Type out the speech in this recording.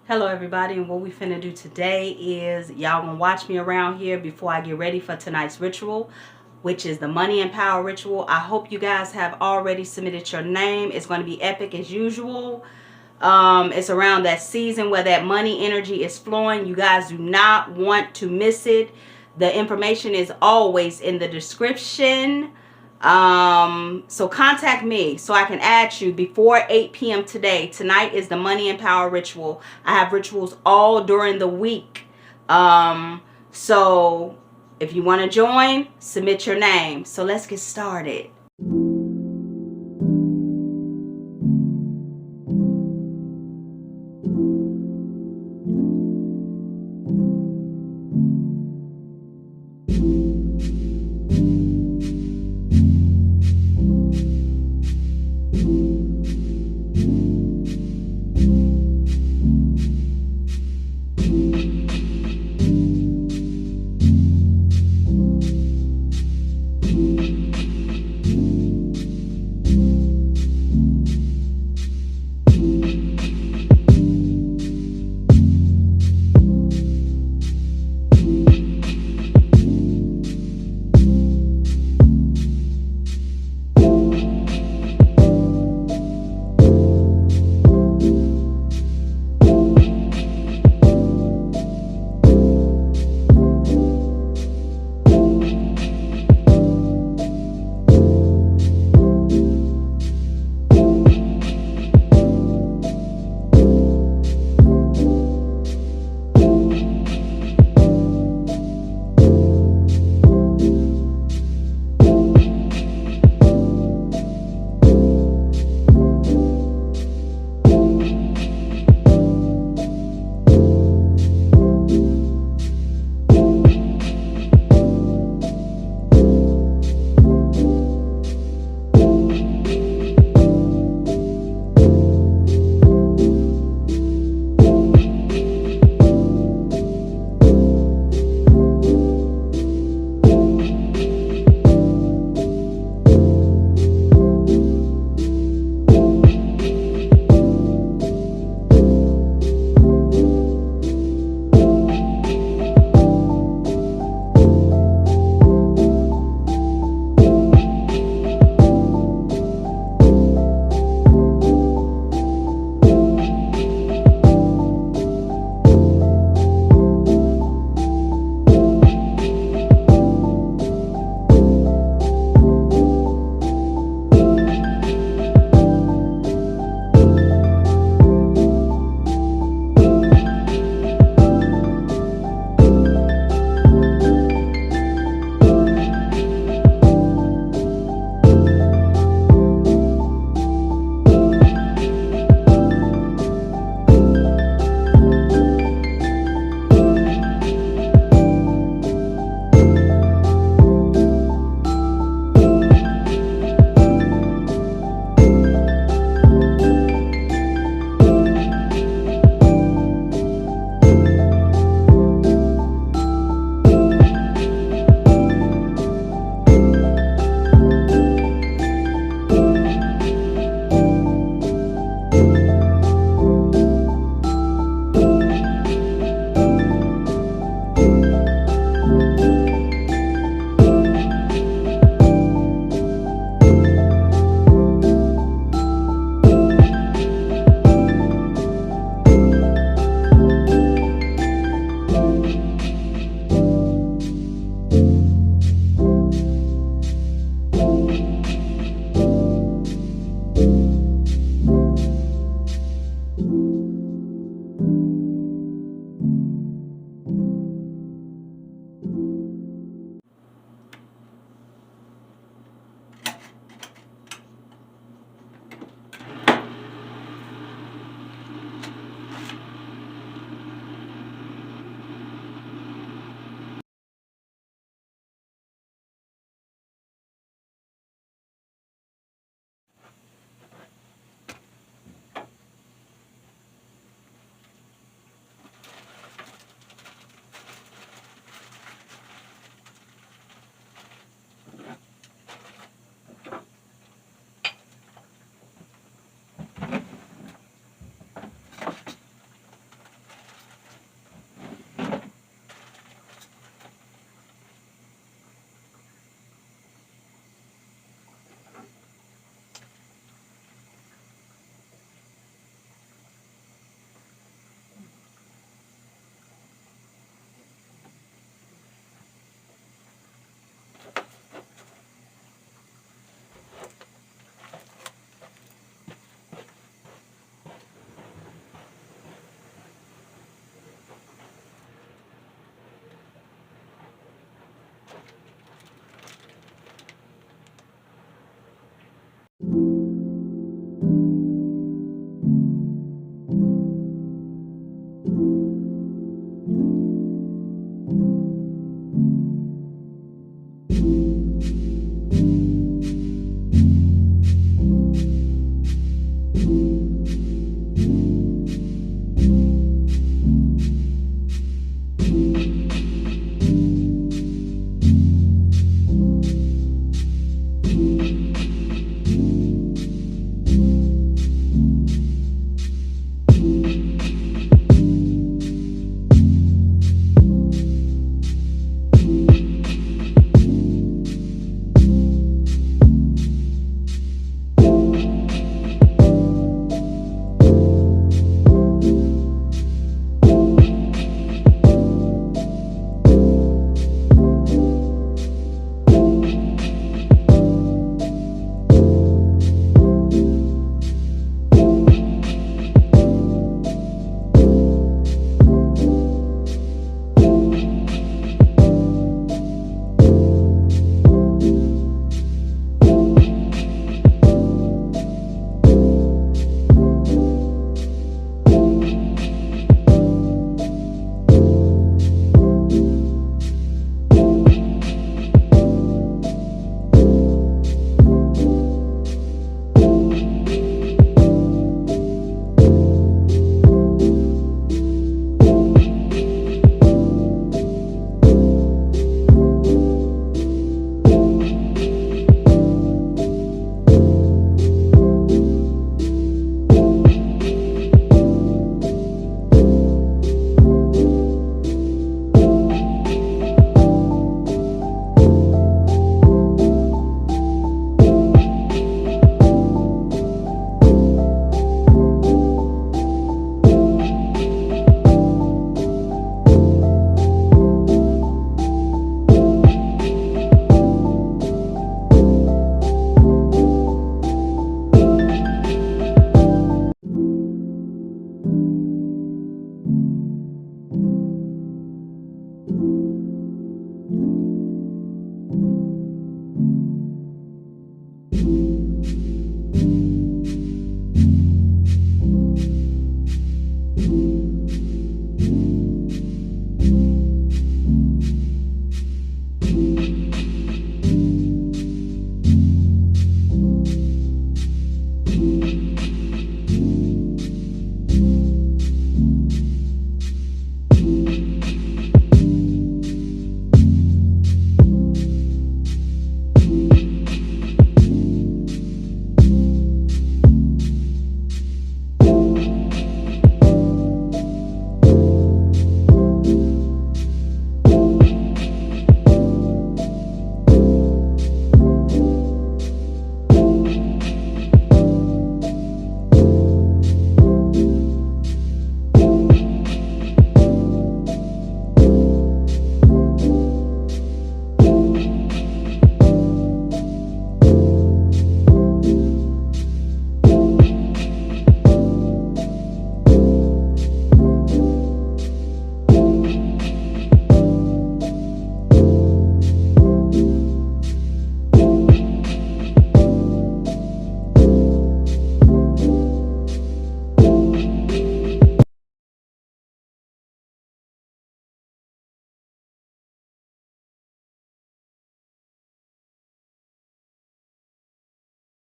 Hello everybody, and what we finna do today is y'all gonna watch me around here before I get ready for tonight's ritual, which is the money and power ritual. I hope you guys have already submitted your name. It's going to be epic as usual. It's around that season where that money energy is flowing. You guys do not want to miss it. The information is always in the description. So contact me so I can add you before 8 p.m. today. Tonight is the money and power ritual. I have rituals all during the week. So if you want to join, submit your name. So let's get started.